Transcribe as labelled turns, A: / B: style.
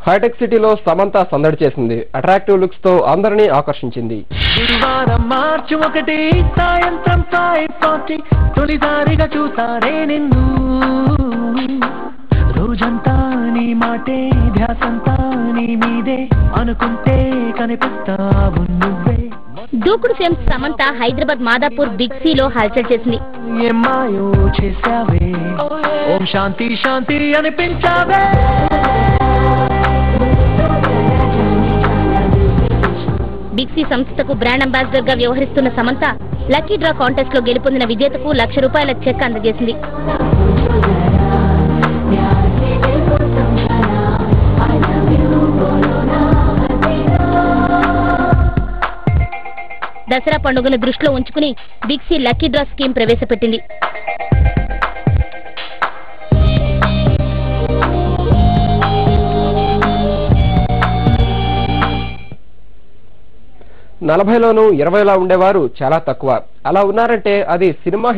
A: Hitech సిటీలో సమంత సందడి చేసింది. అట్రాక్టివ్ లుక్స్ తో అందరినీ ఆకర్షించింది.
B: గురువారం మార్చి 1 సాయంత్రం 5:40 తొలిసారిగా చూసారే నిన్ను. రోజంతా నీ మాటే ధ్యాసంతా నీ మీదే అనుకుంటే కనిపిస్తావు నువ్వే.
C: దూకుడు ఫేమ్ సమంత హైదరాబాద్ మాదాపూర్ బిగ్ సిలో హల్చల్ చేసింది.
B: ఏమాయో చేసావే ఓం శాంతి శాంతి అనిపించావే.
C: బిగ్ సి సంస్థకు బ్రాండ్ అంబాసిడర్ గా వ్యవహరిస్తున్న సమంత లక్కీ డ్రా కాంటెస్ట్ లో గెలుపొందిన విజేతకు ₹1,00,000 చెక్ అందజేసింది. దసరా పండుగను దృష్టిలో ఉంచుకుని big C lucky draw scheme ప్రవేశపెట్టింది.
A: నలభైలోనూ 20లా ఉండేవారు చాలా తక్కువ. అలా ఉన్నారంటే అది సినిమా